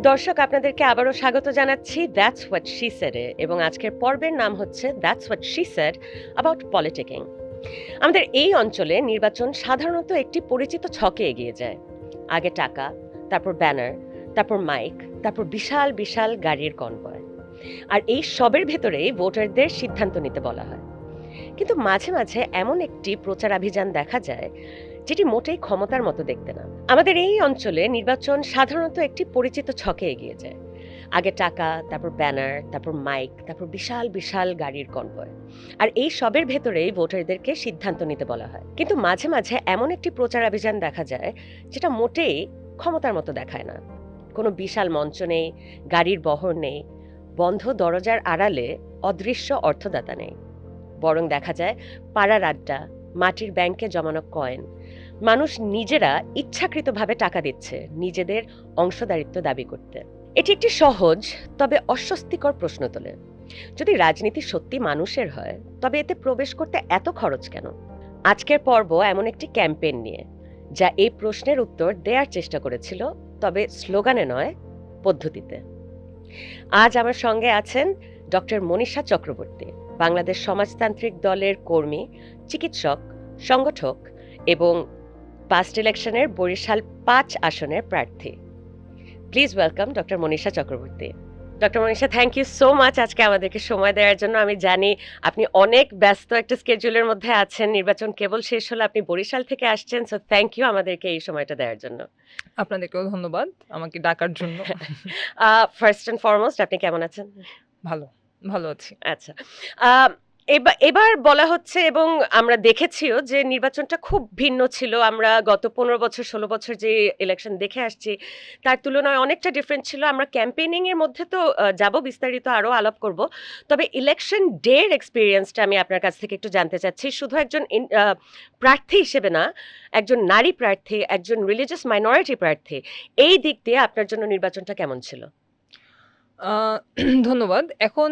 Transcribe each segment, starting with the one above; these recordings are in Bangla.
দর্শক আপনাদেরকে আবারও স্বাগত জানাচ্ছি দ্যাটস হোয়াট শি সেড এ এবং আজকের পর্বের নাম হচ্ছে that's what she said about politicking. আমাদের এই অঞ্চলে নির্বাচন সাধারণত একটি পরিচিত ছকে এগিয়ে যায়। আগে টাকা, তারপর ব্যানার, তারপর মাইক, তারপর বিশাল বিশাল গাড়ির কনভয়। আর এই সবের ভেতরেই ভোটারদের সিদ্ধান্ত নিতে বলা হয়। কিন্তু মাঝে মাঝে এমন একটি প্রচারাভিযান দেখা যায় যেটি মোটেই ক্ষমতার মতো দেখতে না। আমাদের এই অঞ্চলে নির্বাচন সাধারণত একটি পরিচিত ছকে এগিয়ে যায়। আগে টাকা, তারপর ব্যানার, তারপর মাইক, তারপর বিশাল বিশাল গাড়ির কনভয়। আর এই সবের ভেতরেই ভোটারদেরকে সিদ্ধান্ত নিতে বলা হয়। কিন্তু মাঝে মাঝে এমন একটি প্রচারাভিযান দেখা যায় যেটা মোটেই ক্ষমতার মতো দেখায় না। কোনো বিশাল মঞ্চ নেই, গাড়ির বহর নেই, বন্ধ দরজার আড়ালে অদৃশ্য অর্থদাতা নেই। বরং দেখা যায় পাড়ার আড্ডা, মাটির ব্যাংকে জমানো কয়েন, মানুষ নিজেরা ইচ্ছাকৃতভাবে টাকা দিচ্ছে নিজেদের অংশদারিত্ব দাবি করতে। এটি একটি সহজ তবে অস্বস্তিকর প্রশ্ন তোলে। যদি রাজনীতি সত্যি মানুষের হয় তবে এতে প্রবেশ করতে এত খরচ কেন? আজকের পর্ব এমন একটি ক্যাম্পেইন নিয়ে যা এই প্রশ্নের উত্তর দেওয়ার চেষ্টা করেছিল, তবে স্লোগানে নয়, পদ্ধতিতে। আজ আমার সঙ্গে আছেন ডক্টর মনীষা চক্রবর্তী, বাংলাদেশ সমাজতান্ত্রিক দলের কর্মী, চিকিৎসক, সংগঠক এবং পাস্ট ইলেকশনের বরিশাল ৫ আসনের প্রার্থী। Please welcome doctor Manisha Chakraborty. Doctor Manisha, thank you so much আজকে আমাদেরকে সময় দেওয়ার জন্য। আমি জানি আপনি অনেক ব্যস্ত একটা স্কেডিউলের মধ্যে আছেন, নির্বাচন কেবল শেষ হলো, আপনি বরিশাল থেকে আসছেন, সো থ্যাংক ইউ আমাদেরকে এই সময়টা দেওয়ার জন্য। আপনাদেরকেও ধন্যবাদ আমাকে ডাকার জন্য। ফার্স্ট অ্যান্ড ফরমোস্ট, আপনি কেমন আছেন? ভালো ভালো আছি। আচ্ছা, এবার বলা হচ্ছে এবং আমরা দেখেছিও যে নির্বাচনটা খুব ভিন্ন ছিল। আমরা গত 15 বছর 16 বছর যে ইলেকশন দেখে আসছি তার তুলনায় অনেকটা ডিফারেন্ট ছিল। আমরা ক্যাম্পেইনিং এর মধ্যে তো যাব, বিস্তারিত আরো আলাপ করব। তবে ইলেকশন ডে এর এক্সপেরিয়েন্সটা আমি আপনার কাছ থেকে একটু জানতে চাচ্ছি, শুধু একজন প্রার্থী হিসেবে না, একজন নারী প্রার্থী, একজন রিলিজিয়াস মাইনরিটি প্রার্থী, এই দিক দিয়ে আপনার জন্য নির্বাচনটা কেমন ছিল? ধন্যবাদ। এখন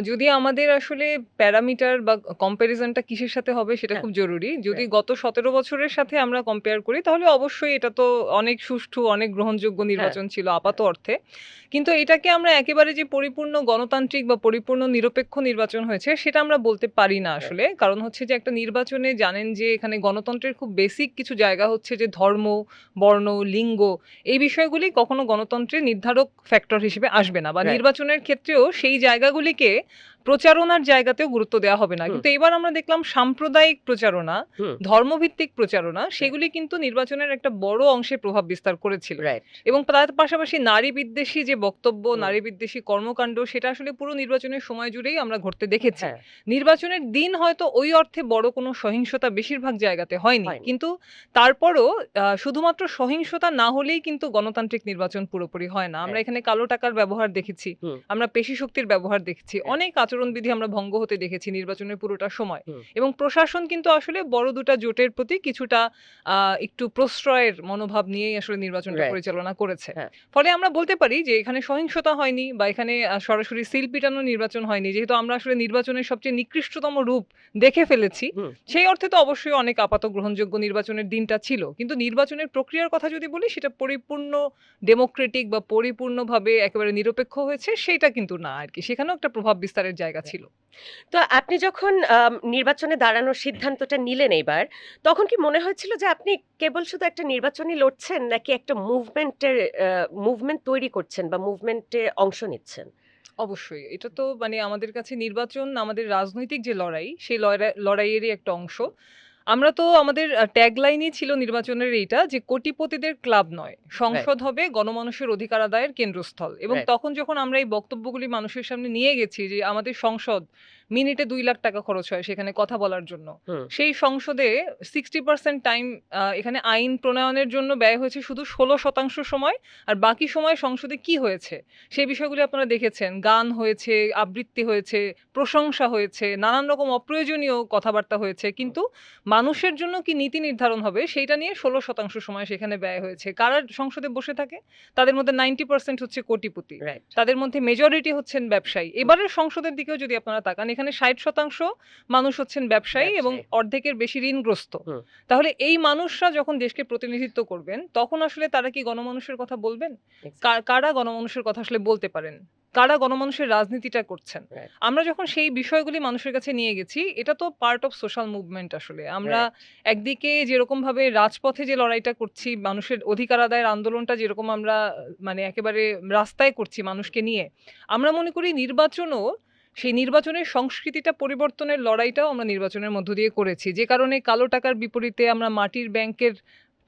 যদি আমাদের আসলে প্যারামিটার বা কম্প্যারিজনটা কিসের সাথে হবে সেটা খুব জরুরি। যদি গত ১৭ বছরের সাথে আমরা কম্পেয়ার করি তাহলে অবশ্যই এটা তো অনেক সুষ্ঠু, অনেক গ্রহণযোগ্য নির্বাচন ছিল আপাত অর্থে। কিন্তু এটাকে আমরা একেবারে যে পরিপূর্ণ গণতান্ত্রিক বা পরিপূর্ণ নিরপেক্ষ নির্বাচন হয়েছে সেটা আমরা বলতে পারি না আসলে। কারণ হচ্ছে যে একটা নির্বাচনে জানেন যে এখানে গণতন্ত্রের খুব বেসিক কিছু জায়গা হচ্ছে যে ধর্ম, বর্ণ, লিঙ্গ, এই বিষয়গুলি কখনো গণতন্ত্রের নির্ধারক ফ্যাক্টর হিসেবে আসবে না, বা নির্বাচনের ক্ষেত্রেও সেই জায়গাগুলিকে প্রচারণার জায়গাতেও গুরুত্ব দেওয়া হবে না। কিন্তু এবার আমরা দেখলাম সাম্প্রদায়িক প্রচারণা, ধর্মভিত্তিক প্রচারণা, সেগুলি কিন্তু নির্বাচনের একটা বড় অংশে প্রভাব বিস্তার করেছিল। এবং তার পাশাপাশি নারী বিদ্বেষী যে বক্তব্য, নারী বিদ্বেষী কর্মকাণ্ড, সেটা আসলে পুরো নির্বাচনের সময় জুড়েই আমরা ঘটতে দেখেছি। নির্বাচনের দিন হয়তো ওই অর্থে বড় কোনো সহিংসতা বেশিরভাগ জায়গাতে হয়নি, কিন্তু তারপরও শুধুমাত্র সহিংসতা না হলেই কিন্তু গণতান্ত্রিক নির্বাচন পুরোপুরি হয় না। আমরা এখানে কালো টাকার ব্যবহার দেখেছি, আমরা পেশি শক্তির ব্যবহার দেখেছি, অনেক আচরণবিধি আমরা ভঙ্গ হতে দেখেছি নির্বাচনের পুরোটা সময়। এবং প্রশাসন কিন্তু আসলে বড় দুটা জোটের প্রতি কিছুটা একটু প্রশ্রয়ের মনোভাব নিয়েই আসলে নির্বাচনটা পরিচালনা করেছে। ফলে আমরা বলতে পারি যে এখানে সহিংসতা হয়নি বা এখানে সরাসরি সিল পিটানো নির্বাচন হয়নি, যেহেতু আমরা আসলে নির্বাচনের সবচেয়ে নিকৃষ্টতম রূপ দেখে ফেলেছি। সেই অর্থে তো অবশ্যই অনেক আপাত গ্রহণযোগ্য নির্বাচনের দিনটা ছিল। কিন্তু নির্বাচনের প্রক্রিয়ার কথা যদি বলি, সেটা পরিপূর্ণ ডেমোক্রেটিক বা পরিপূর্ণভাবে একেবারে নিরপেক্ষ হয়েছে সেটা কিন্তু না আর কি। সেখানেও একটা প্রভাব বিস্তারের জায়গা ছিল। তো আপনি যখন নির্বাচনে দাঁড়ানোর সিদ্ধান্তটা নিলেন এইবার, তখন কি মনে হয়েছিল যে আপনি কেবল শুধু একটা নির্বাচনই লড়ছেন, নাকি একটা মুভমেন্ট তৈরি করছেন বা মুভমেন্টে অংশ নিচ্ছেন? অবশ্যই এটা তো মানে আমাদের কাছে নির্বাচন আমাদের রাজনৈতিক যে লড়াই, সেই লড়াইয়েরই একটা অংশ। আমরা তো আমাদের ট্যাগলাইনই ছিল নির্বাচনের এইটা যে কোটিপতিদের ক্লাব নয়, সংসদ হবে গণমানুষের অধিকার আদায়ের কেন্দ্রস্থল। এবং তখন যখন আমরা এই বক্তব্যগুলি মানুষের সামনে নিয়ে গেছি যে আমাদের সংসদ মিনিটে 2 লাখ টাকা খরচ হয় সেখানে কথা বলার জন্য, সেই সংসদে 60% টাইম এখানে আইন প্রণয়নের জন্য ব্যয় হয়েছে শুধু 16% সময়, আর বাকি সময় সংসদে কি হয়েছে সেই বিষয়গুলি আপনারা দেখেছেন। গান হয়েছে, আবৃত্তি হয়েছে, প্রশংসা হয়েছে, নানান রকম অপ্রয়োজনীয় কথাবার্তা হয়েছে, কিন্তু মানুষের জন্য কি নীতি নির্ধারণ হবে সেইটা নিয়ে 16% সময় সেখানে ব্যয় হয়েছে। কারা সংসদে বসে থাকে? তাদের মধ্যে 90% হচ্ছে কোটিপতি, তাদের মধ্যে মেজরিটি হচ্ছেন ব্যবসায়ী। এবারের সংসদের দিকেও যদি আপনারা তাকান, এখানে যেখানে 60% মানুষ হচ্ছেন ব্যবসায়ী এবং ব্যবসায়ী। অর্ধেকের বেশি ঋণগ্রস্ত। হুম। তাহলে এই মানুষরা যখন দেশকে প্রতিনিধিত্ব করবেন, তখন আসলে তারা কি গণমানুষের কথা বলবেন? এক্সাক্টলি। কারা গণমানুষের কথা আসলে বলতে পারেন? কারা গণমানুষের রাজনীতিটা করছেন? রাইট, আমরা যখন সেই বিষয়গুলি মানুষের কাছে নিয়ে গেছি, এটা তো পার্ট অফ সোশ্যাল মুভমেন্ট আসলে। আমরা রাইট। একদিকে যেরকমভাবে রাজপথে যে লড়াইটা করছি, মানুষের অধিকার আদায়ের আন্দোলনটা যেরকম আমরা মানে একেবারে রাস্তায় করছি মানুষকে নিয়ে, আমরা মনে করি নির্বাচনও সেই নির্বাচনের সংস্কৃতিটা পরিবর্তনের লড়াইটাও আমরা নির্বাচনের মধ্য দিয়ে করেছি। যে কারণে কালো টাকার বিপরীতে আমরা মাটির ব্যাংকের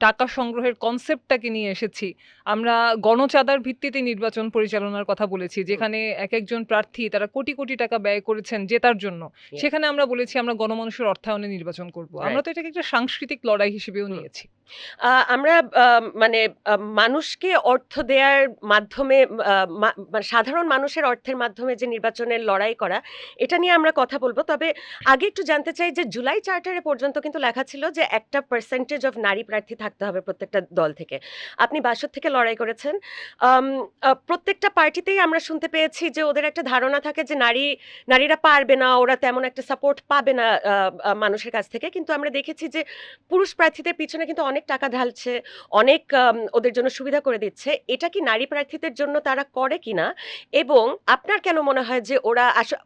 টাকা সংগ্রহের কনসেপ্টটাকে নিয়ে এসেছি। আমরা গণচাঁদার ভিত্তিতে নির্বাচন পরিচালনার কথা বলেছি। হুম। যেখানে একেকজন প্রার্থী তারা কোটি, কোটি টাকা ব্যয় করেছেন জেতার জন্য। Yes. সেখানে আমরা বলেছি আমরা গণমানুষের অর্থায়নে নির্বাচন করব। আমরা রাইট। তো এটাকে একটা সাংস্কৃতিক লড়াই হিসেবেও হুম। নিয়েছি। আমরা মানে মানুষকে অর্থ দেয়ার মাধ্যমে মানে সাধারণ মানুষের অর্থের মাধ্যমে যে নির্বাচনের লড়াই করা, এটা নিয়ে আমরা কথা বলব। তবে আগে একটু জানতে চাই যে জুলাই চার্টারে পর্যন্ত কিন্তু লেখা ছিল যে একটা পার্সেন্টেজ অফ নারী প্রার্থী থাকতে হবে প্রত্যেকটা দল থেকে। আপনি বাসদ থেকে লড়াই করেছেন। আম প্রত্যেকটা পার্টিতেই আমরা শুনতে পেয়েছি যে ওদের একটা ধারণা থাকে যে নারীরা পারবে না, ওরা তেমন একটা সাপোর্ট পাবে না মানুষের কাছ থেকে। কিন্তু আমরা দেখেছি যে পুরুষ প্রার্থীদের পিছনে কিন্তু অনেক টাকা ঢালছে, অনেক ওদের জন্য সুবিধা করে দিচ্ছে। এটা কি নারী প্রার্থীদের জন্য তারা করে কিনা? এবং আপনার কেন মনে হয় যে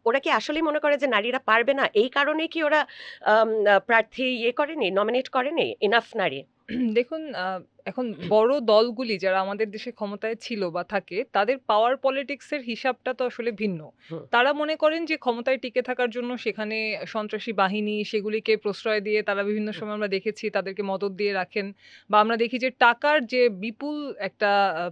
ওরা কি আসলেই মনে করে যে নারীরা পারবে না? এই কারণেই কি ওরা প্রার্থী করেনি, নমিনেট করেনি এনাফ নারী? দেখুন এখন বড় দলগুলি যারা আমাদের দেশে ক্ষমতায় ছিল বা থাকে, তাদের পাওয়ার পলিটিক্সের হিসাবটা তো আসলে ভিন্ন। হুম, তারা মনে করেন যে ক্ষমতায় টিকে থাকার জন্য সেখানে সন্ত্রাসী বাহিনী সেগুলিকে প্রশ্রয় দিয়ে তারা বিভিন্ন হুম, সময় আমরা দেখেছি তাদেরকে মদদ দিয়ে রাখেন। বা আমরা দেখি যে টাকার যে বিপুল একটা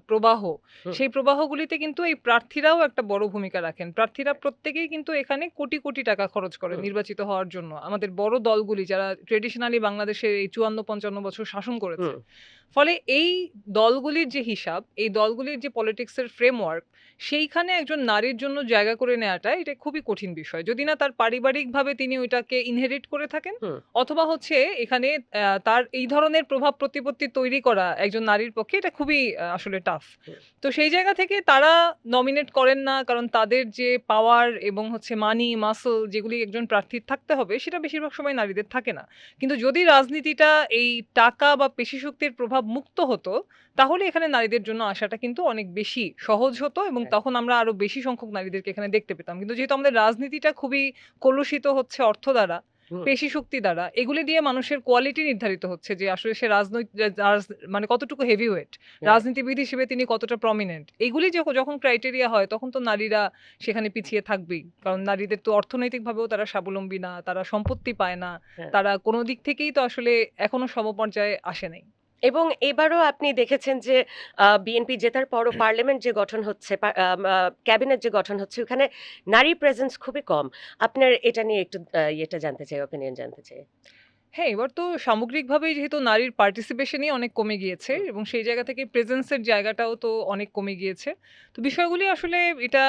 প্রবাহ, হুম, সেই প্রবাহগুলিতে কিন্তু এই প্রার্থীরাও একটা বড় ভূমিকা রাখেন। প্রার্থীরা প্রত্যেকেই কিন্তু এখানে কোটি, কোটি টাকা খরচ করেন হুম, নির্বাচিত হওয়ার জন্য। আমাদের বড় দলগুলি যারা ট্র্যাডিশনালি বাংলাদেশের এই ৫৪-৫৫ বছর শাসন করেছে। হুম, ফলে এই দলগুলির যে হিসাব, এই দলগুলির যে পলিটিক্সের ফ্রেমওয়ার্ক, সেইখানে একজন নারীর জন্য জায়গা করে নেওয়াটা এটা খুবই কঠিন বিষয়। যদি না তার পারিবারিকভাবে তিনি ওইটাকে ইনহেরিট করে থাকেন, হুম, অথবা হচ্ছে এখানে তার এই ধরনের প্রভাব প্রতিপত্তি তৈরি করা একজন নারীর পক্ষে এটা খুবই আসলে টাফ। হুম, তো সেই জায়গা থেকে তারা নমিনেট করেন না, কারণ তাদের যে পাওয়ার এবং হচ্ছে মানি, মাসল যেগুলি একজন প্রার্থীর থাকতে হবে, সেটা বেশিরভাগ সময় নারীদের থাকে না। কিন্তু যদি রাজনীতিটা এই টাকা বা পেশিশক্তির প্রভাব মুক্ত হতো, তাহলে এখানে নারীদের জন্য আসাটা কিন্তু অনেক বেশি সহজ হতো এবং রাইট, তখন আমরা আরো বেশি সংখ্যক নারীদেরকে এখানে দেখতে পেতাম। কিন্তু যেহেতু আমাদের রাজনীতিটা খুবই কলুষিত হচ্ছে অর্থ দ্বারা, হুম, পেশিশক্তি দ্বারা, এগুলি দিয়ে মানুষের কোয়ালিটি নির্ধারিত হচ্ছে যে আসলে সে মানে কতটুকু হেভিওয়েট, রাইট, রাজনীতিবিদ হিসেবে তিনি কতটা প্রমিনেন্ট। এগুলি যখন ক্রাইটেরিয়া হয় তখন তো নারীরা সেখানে পিছিয়ে থাকবেই। কারণ নারীদের তো অর্থনৈতিকভাবেও তারা স্বাবলম্বী না, তারা সম্পত্তি পায় না। হ্যাঁ। তারা কোনো দিক থেকেই তো আসলে এখনো সমপর্যায়ে আসে নাই। এবং এবারও আপনি দেখেছেন যে বিএনপি জেতার পরও পার্লামেন্ট যে গঠন হচ্ছে, ক্যাবিনেট যে গঠন হচ্ছে, ওখানে নারী প্রেজেন্স খুবই কম। আপনার এটা নিয়ে একটু ইয়েটা জানতে চাই, ওপিনিয়ন জানতে চাই। হ্যাঁ, এবার তো সামগ্রিকভাবেই যেহেতু নারীর পার্টিসিপেশনই অনেক কমে গিয়েছে হুম, এবং সেই জায়গা থেকে প্রেজেন্সের জায়গাটাও তো অনেক কমে গিয়েছে। তো বিষয়গুলি আসলে এটা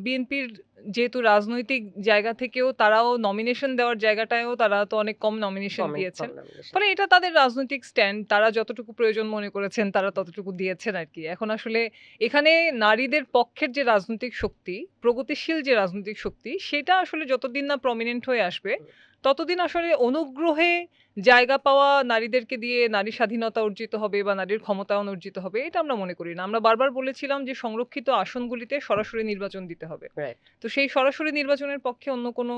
বিএনপির যেহেতু রাজনৈতিক জায়গা থেকেও তারাও নমিনেশন দেওয়ার জায়গাটায়ও তারা তো অনেক কম নমিনেশন কম দিয়েছেন। নমিনেশন। ফলে এটা তাদের রাজনৈতিক স্ট্যান্ড। তারা যতটুকু প্রয়োজন মনে করেছেন তারা ততটুকু দিয়েছেন আরকি। এখন আসলে এখানে নারীদের পক্ষের যে রাজনৈতিক শক্তি, প্রগতিশীল যে রাজনৈতিক শক্তি, সেটা আসলে যতদিন না প্রমিনেন্ট হয়ে আসবে, ততদিন আসলে অনুগ্রহে জায়গা পাওয়া নারীদেরকে দিয়ে নারী স্বাধীনতা অর্জিত হবে বা নারীর ক্ষমতায়ন অর্জিত হবে, এটা আমরা মনে করি না। আমরা বারবার বলেছিলাম যে সংরক্ষিত আসনগুলিতে সরাসরি নির্বাচন দিতে হবে। রাইট। তো সেই সরাসরি নির্বাচনের পক্ষে অন্য কোনো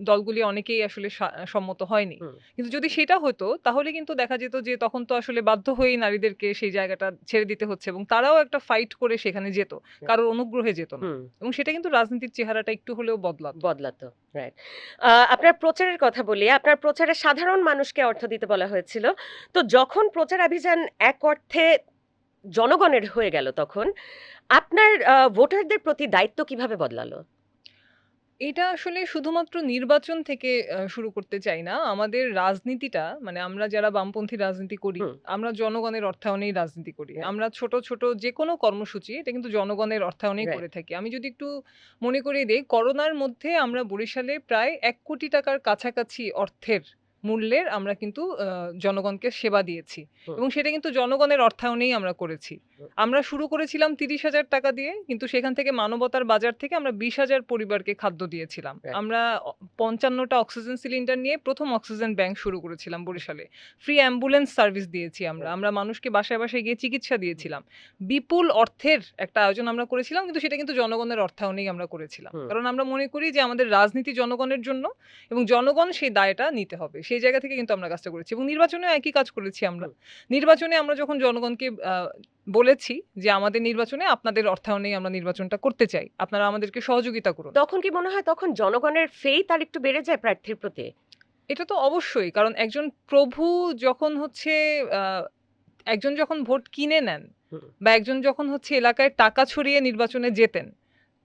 দলগুলি অনেকেই আসলে সম্মত হয়নি। হুম, কিন্তু যদি সেটা হতো তাহলে কিন্তু দেখা যেত যে তখন তো আসলে বাধ্য হয়েই নারীদেরকে সেই জায়গাটা ছেড়ে দিতে হচ্ছে এবং তারাও একটা ফাইট করে সেখানে যেত। কারোর অনুগ্রহে যেত না। হুম, এবং সেটা কিন্তু রাজনীতির চেহারাটা একটু হলেও বদলাতো। বদলাতো। রাইট। আপনার প্রচারের কথা বলি। আপনার প্রচারে সাধারণ মানুষকে অর্থ দিতে বলা হয়েছিল। তো যখন প্রচারাভিযান এক অর্থে জনগণের হয়ে গেল, তখন আপনার ভোটারদের প্রতি দায়িত্ব কিভাবে বদলালো? এটা আসলে শুধুমাত্র নির্বাচন থেকে শুরু করতে চাই না। আমাদের রাজনীতিটা মানে আমরা যারা বামপন্থী রাজনীতি করি, হুম, আমরা জনগণের অর্থায়নেই রাজনীতি করি। রাইট, আমরা ছোট, ছোট যেকোনো কর্মসূচি এটা কিন্তু জনগণের অর্থায়নেই রাইট। করে থাকি। আমি যদি একটু মনে করিয়ে দেই, করোনার মধ্যে আমরা বরিশালে প্রায় ৳১,০০,০০,০০০ কাছাকাছি অর্থের মূল্যের আমরা কিন্তু জনগণকে সেবা দিয়েছি হুম। এবং সেটা কিন্তু জনগণের অর্থায়নেই আমরা করেছি। হুম। আমরা শুরু করেছিলাম ৩০,০০০ টাকা দিয়ে, কিন্তু সেখান থেকে মানবতার বাজার থেকে আমরা ২০,০০০ পরিবারকে খাদ্য দিয়েছিলাম। রাইট। আমরা ৫৫ টা অক্সিজেন সিলিন্ডার নিয়ে ১ম অক্সিজেন ব্যাংক শুরু করেছিলাম বরিশালে। ফ্রি অ্যাম্বুলেন্স সার্ভিস দিয়েছি আমরা। রাইট। আমরা মানুষকে বাসায়, বাসায় গিয়ে চিকিৎসা দিয়েছিলাম। বিপুল অর্থের একটা আয়োজন আমরা করেছিলাম, কিন্তু সেটা কিন্তু জনগণের অর্থায়নেই আমরা করেছিলাম। হুম। কারণ আমরা মনে করি যে আমাদের রাজনীতি জনগণের জন্য এবং জনগণ সেই দায়টা নিতে হবে। সেই জায়গা থেকে কিন্তু আমরা কাজটা করেছি এবং নির্বাচনেও একই কাজ করেছি আমরা। হুম। নির্বাচনে আমরা যখন জনগণকে বলেছি যে আমাদের নির্বাচনে আপনাদের অর্থায়নেই আমরা নির্বাচনটা করতে চাই। আপনারা আমাদেরকে সহযোগিতা করুন। তখন কি মনে হয় তখন জনগণের ফেইথ আরেকটু বেড়ে যায় প্রার্থীর প্রতি? এটা তো অবশ্যই। কারণ একজন প্রভু যখন হচ্ছে আ একজন যখন ভোট কিনে নেন হুম। বা একজন যখন হচ্ছে এলাকায় টাকা ছড়িয়ে নির্বাচনে যেতেন,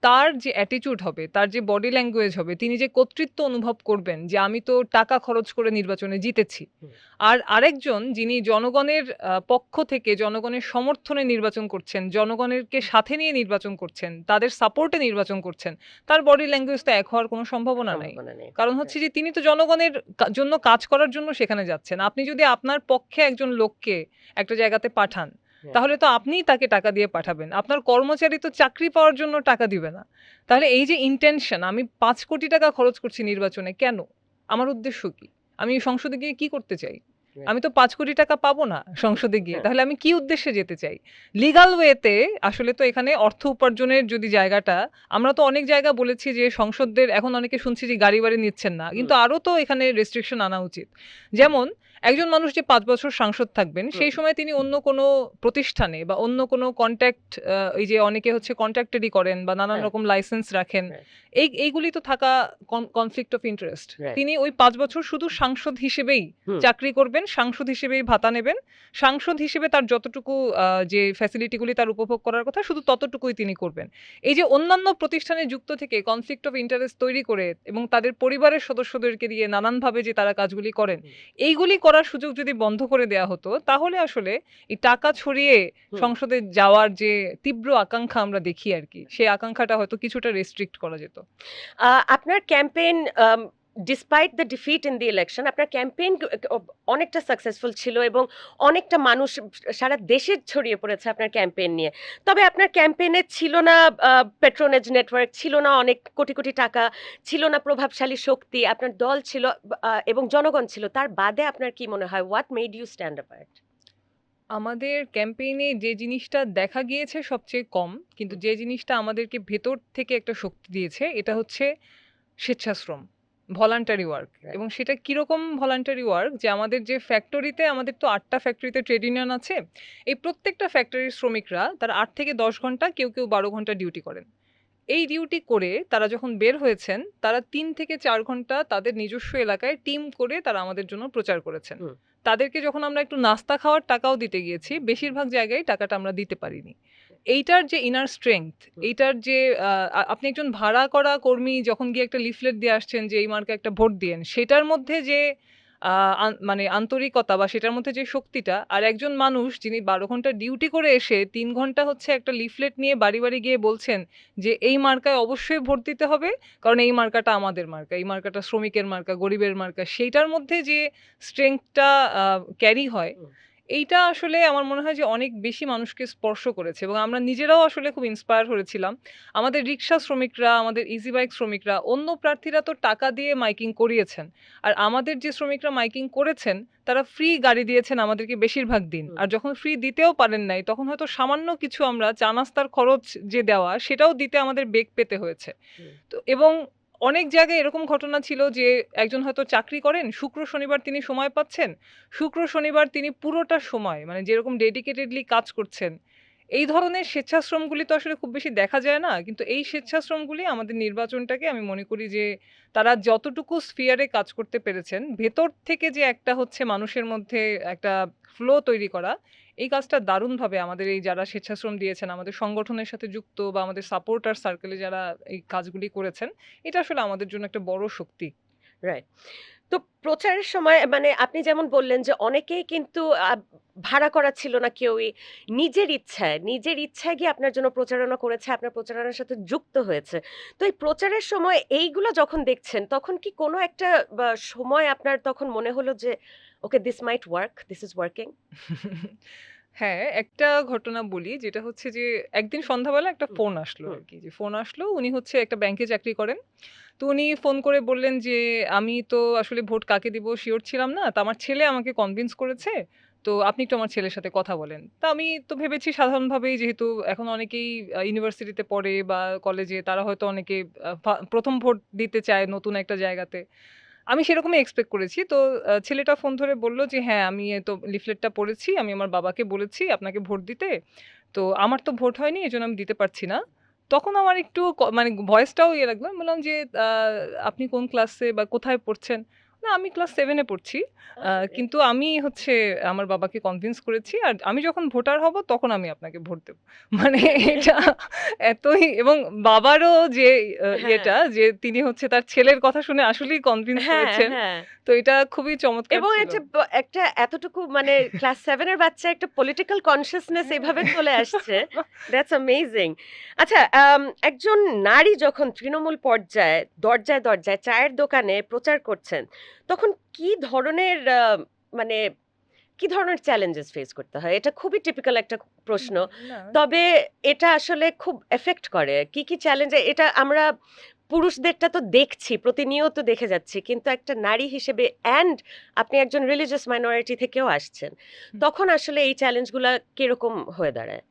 তার যে অ্যাটিটিউড হবে, তার যে বডি ল্যাঙ্গুয়েজ হবে, তিনি যে কর্তৃত্ব অনুভব করবেন যে আমি তো টাকা খরচ করে নির্বাচনে জিতেছি। হুম। আর আরেকজন যিনি জনগণের পক্ষ থেকে জনগণের সমর্থনে নির্বাচন করছেন, জনগণেরকে সাথে নিয়ে নির্বাচন করছেন, তাদের সাপোর্টে নির্বাচন করছেন, তার বডি ল্যাঙ্গুয়েজ তো এক হওয়ার কোনো সম্ভাবনা নাই। সম্ভাবনা নেই। কারণ হচ্ছে যে তিনি তো জনগণের জন্য কাজ করার জন্য সেখানে যাচ্ছেন। আপনি যদি আপনার পক্ষে একজন লোককে একটা জায়গাতে পাঠান, হ্যাঁ। তাহলে তো আপনিই তাকে টাকা দিয়ে পাঠাবেন। আপনার কর্মচারী তো চাকরি পাওয়ার জন্য টাকা দিবে না। তাহলে এই যে ইনটেনশন, আমি ৫ কোটি টাকা খরচ করছি নির্বাচনে, কেন? আমার উদ্দেশ্য কি? আমি সংসদে গিয়ে কি করতে চাই? রাইট। আমি তো ৫ কোটি টাকা পাবো না সংসদে গিয়ে। হ্যাঁ। তাহলে আমি কি উদ্দেশ্যে যেতে চাই? লিগ্যাল ওয়েতে আসলে তো এখানে অর্থ উপার্জনের যদি জায়গাটা, আমরা তো অনেক জায়গা বলেছি যে সংসদদের এখন অনেকে শুনছি যে গাড়ি-বাড়ি নিচ্ছেন না। কিন্তু আরো তো এখানে রেস্ট্রিকশন আনা উচিত। যেমন একজন মানুষ যে ৫ বছর সাংসদ থাকবেন, হুম। সেই সময় তিনি অন্য কোনো প্রতিষ্ঠানে বা অন্য কোনো কন্ট্রাক্ট, এই যে অনেকে হচ্ছে কন্ট্রাক্টেডই করেন বা নানান হ্যাঁ। রকম লাইসেন্স রাখেন। রাইট। এইগুলি তো থাকা কনফ্লিক্ট অফ ইন্টারেস্ট। রাইট। তিনি ওই ৫ বছর শুধু সাংসদ হিসেবেই হুম। চাকরি করবেন, সাংসদ হিসেবেই ভাতা নেবেন। সাংসদ হিসেবে তার যতটুকু যে ফ্যাসিলিটি গুলি তার উপভোগ করার কথা শুধু ততটুকুই তিনি করবেন। এই যে অন্যান্য প্রতিষ্ঠানে যুক্ত থেকে কনফ্লিক্ট অফ ইন্টারেস্ট তৈরি করে এবং তাদের পরিবারের সদস্যদেরকে দিয়ে নানানভাবে যে তারা কাজগুলি করেন, হুম। এইগুলি করার সুযোগ যদি বন্ধ করে দেয়া হতো, তাহলে আসলে এই টাকা ছড়িয়ে হুম। সংসদে যাওয়ার যে তীব্র আকাঙ্ক্ষা আমরা দেখি আরকি, সেই আকাঙ্ক্ষাটা হয়তো কিছুটা রেস্ট্রিক্ট করা যেত। আপনার campaign despite the defeat in the election আপনার ক্যাম্পেইন অনেকটা সাকসেসফুল ছিল এবং অনেকটা মানুষ সারা দেশে ছড়িয়ে পড়েছে আপনার ক্যাম্পেইন নিয়ে। তবে আপনার ক্যাম্পেইনে ছিল না পেট্রোনেজ নেটওয়ার্ক, ছিল না অনেক কোটি, কোটি টাকা, ছিল না প্রভাবশালী শক্তি। আপনার দল ছিল এবং জনগণ ছিল। তার বাদে আপনার কি মনে হয় what made you stand apart? আমাদের ক্যাম্পেইনে যে জিনিসটা দেখা গিয়েছে সবচেয়ে কম, কিন্তু হুম। যে জিনিসটা আমাদেরকে ভেতর থেকে একটা শক্তি দিয়েছে, এটা হচ্ছে স্বেচ্ছাশ্রম, ভলান্টারি ওয়ার্ক। রাইট। এবং সেটা কিরকম ভলান্টারি ওয়ার্ক, যে আমাদের যে ফ্যাক্টরিতে, আমাদের তো ৮ টা ফ্যাক্টরিতে ট্রেড ইউনিয়ন আছে। এই প্রত্যেকটা ফ্যাক্টরির শ্রমিকরা তারা ৮ থেকে ১০ ঘন্টা, কেউ ১২ ঘন্টা ডিউটি করেন। এই ডিউটি করে তারা যখন বের হয়েছেন, তারা ৩ থেকে ৪ ঘন্টা তাদের নিজস্ব এলাকায় টিম করে তারা আমাদের জন্য প্রচার করেছেন। হুম। তাদেরকে যখন আমরা একটু নাস্তা খাওয়ার টাকাও দিতে গিয়েছি, বেশিরভাগ জায়গায় টাকাটা আমরা দিতে পারিনি। এইটার যে ইনার স্ট্রেংথ, হুম। এইটার যে আপনি একজন ভাড়া করা কর্মী যখন গিয়ে একটা লিফলেট দিয়ে আসছেন যে এই মার্কে একটা ভোট দিয়েন, সেটার মধ্যে যে মানে আন্তরিকতা বা সেটার মধ্যে যে শক্তিটা, আর একজন মানুষ যিনি ১২ ঘন্টা ডিউটি করে এসে ৩ ঘন্টা হচ্ছে একটা লিফলেট নিয়ে বাড়ি, বাড়ি গিয়ে বলছেন যে এই মার্কায় অবশ্যই ভোট দিতে হবে। কারণ এই মার্কাটা আমাদের মার্কা। এই মার্কাটা শ্রমিকের মার্কা, গরিবের মার্কা। সেইটার মধ্যে যে স্ট্রেংথটা ক্যারি হয়, হুম। এইটা আসলে আমার মনে হয় যে অনেক বেশি মানুষকে স্পর্শ করেছে এবং আমরা নিজেরাও আসলে খুব ইন্সপায়ার হয়েছিলাম। আমাদের রিক্সা শ্রমিকরা, আমাদের ইজি বাইক শ্রমিকরা, অন্য প্রার্থীরা তো টাকা দিয়ে মাইকিং করিয়েছেন। আর আমাদের যে শ্রমিকরা মাইকিং করেছেন, তারা ফ্রি গাড়ি দিয়েছেন আমাদেরকে বেশিরভাগ দিন। হুম। আর যখন ফ্রি দিতেও পারেন নাই, তখন হয়তো সামান্য কিছু আমরা চা নাস্তার খরচ যে দেওয়া, সেটাও দিতে আমাদের বেগ পেতে হয়েছে। হুম। তো এবং অনেক জায়গায় এরকম ঘটনা ছিল যে একজন হয়তো চাকরি করেন, শুক্র শনিবার তিনি সময় পাচ্ছেন। শুক্র শনিবার তিনি পুরোটা সময় মানে যেরকম ডেডিকেটেডলি কাজ করছেন। এই ধরনের স্বেচ্ছাশ্রমগুলি তো আসলে খুব বেশি দেখা যায় না। কিন্তু এই স্বেচ্ছাশ্রমগুলি আমাদের নির্বাচনটাকে আমি মনে করি যে তারা যতটুকু স্ফিয়ারে কাজ করতে পেরেছেন, ভেতর থেকে যে একটা হচ্ছে মানুষের মধ্যে একটা ফ্লো তৈরি করা, এই কাজটা দারুণভাবে আমাদের এই যারা স্বেচ্ছাশ্রম দিয়েছেন, আমাদের সংগঠনের সাথে যুক্ত বা আমাদের সাপোর্টার সার্কেলে যারা এই কাজগুলি করেছেন, এটা আসলে আমাদের জন্য একটা বড় শক্তি। রাইট। তো প্রচারের সময় মানে আপনি যেমন বললেন যে অনেকেই কিন্তু ভাড়া করা ছিল না কেউই। নিজের ইচ্ছায় গিয়ে আপনার জন্য প্রচারণা করেছে, আপনার প্রচারণার সাথে যুক্ত হয়েছে। তো এই প্রচারের সময় এইগুলা যখন দেখছেন তখন কি কোনো একটা সময় আপনার তখন মনে হলো যে okay this mite work, this is working? হ্যাঁ, একটা ঘটনা বলি যেটা হচ্ছে যে একদিন সন্ধ্যাবেলা একটা হুম, ফোন আসলো হুম। আরকি। যে ফোন আসলো উনি হচ্ছে একটা ব্যাংকে চাকরি করেন। তো উনি ফোন করে বললেন যে, "আমি তো আসলে ভোট কাকে দিব সিওর ছিলাম না। তো আমার ছেলে আমাকে কনভিন্স করেছে। তো আপনি একটু আমার ছেলের সাথে কথা বলেন।" তো আমি তো ভেবেছি সাধারণভাবেই যেহেতু এখন অনেকেই ইউনিভার্সিটিতে পড়ে বা কলেজে তারা হয়তো অনেকে ১ম ভোট দিতে চায় নতুন একটা জায়গাতে। আমি সেরকমই এক্সপেক্ট করেছি। তো ছেলেটা ফোন ধরে বলল যে, "হ্যাঁ, আমি এই তো লিফলেটটা পড়েছি। আমি আমার বাবাকে বলেছি আপনাকে ভোট দিতে। তো আমার তো ভোট হয়নি এজন্য আমি দিতে পারছি না।" তখন আমার একটু মানে ভয়েসটাও ইয়ে লাগলো। আমি বললাম যে, "আ আপনি কোন ক্লাসে বা কোথায় পড়ছেন?" "না, আমি ক্লাস 7 এ পড়ছি। আহারে! কিন্তু আমি হচ্ছে আমার বাবাকে কনভিন্স করেছি। আর আমি যখন ভোটার হব তখন আমি আপনাকে ভোট দেব।" মানে এটা এতই এবং বাবারও যে হ্যাঁ, ইয়েটা যে তিনি হচ্ছে তার ছেলের কথা শুনে আসলেই কনভিন্স হ্যাঁ, হয়েছেন। হ্যাঁ। তো এটা খুবই চমৎকার এবং ছিল। এটা একটা এতটুকু মানে ক্লাস 7 এর বাচ্চা একটা পলিটিক্যাল কনসিয়াসনেস এভাবে চলে আসছে। That's amazing. আচ্ছা, একজন নারী যখন তৃণমূল পর্যায়ে দরজায় চায়ের দোকানে প্রচার করছেন, তখন কি ধরনের মানে কি ধরনের চ্যালেঞ্জেস ফেস করতে হয়? এটা খুবই টিপিক্যাল একটা প্রশ্ন। না। তবে এটা আসলে খুব এফেক্ট করে। কি চ্যালেঞ্জ এটা আমরা পুরুষদেরটা তো দেখছি, প্রতিনিয়ত দেখে যাচ্ছি। কিন্তু একটা নারী হিসেবে অ্যান্ড আপনি একজন রিলিজিয়াস মাইনরিটি থেকেও আসছেন। তখন আসলে এই চ্যালেঞ্জগুলা কিরকম হয়ে দাঁড়ায়?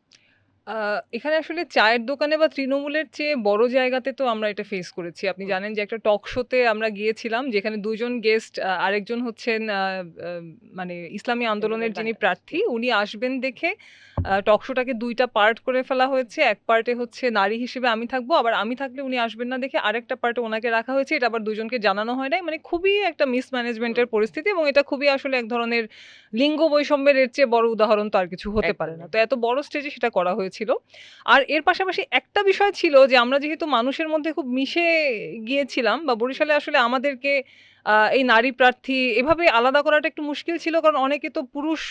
আ এখানে আসলে চায়ের দোকানে বা তৃণমূলের চেয়ে বড় জায়গাতে তো আমরা এটা ফেস করেছি। আপনি হুম, জানেন যে একটা টক শোতে আমরা গিয়েছিলাম যেখানে ২ জন গেস্ট আরেকজন হচ্ছেন আ মানে ইসলামী আন্দোলনের তৃণমূল যিনি বাংলাদেশ। প্রার্থী উনি আসবেন দেখে টক শোটাকে ২ টা পার্ট করে ফেলা হয়েছে। এক পার্টে হচ্ছে নারী হিসেবে আমি থাকবো। আবার আমি থাকলে উনি আসবেন না দেখে আরেকটা পার্টে উনাকে রাখা হয়েছে। এটা আবার ২ জনকে জানানো হয় নাই। মানে খুবই একটা মিসম্যানেজমেন্ট হুম, এর পরিস্থিতি এবং এটা খুবই আসলে এক ধরনের লিঙ্গ বৈষম্যের এর চেয়ে বড় উদাহরণ তো আর কিছু হতে পারে না। একদমই। তো এত বড় স্টেজে সেটা করা হয়েছিল। আর এর পাশাপাশি একটা বিষয় ছিল যে আমরা যেহেতু মানুষের মধ্যে খুব মিশে গিয়েছিলাম বা হুম, বরিশালে আসলে আমাদেরকে এই নারী প্রার্থী এভাবে আলাদা করাটা একটু মুশকিল ছিল। কারণ অনেকে তো পুরুষ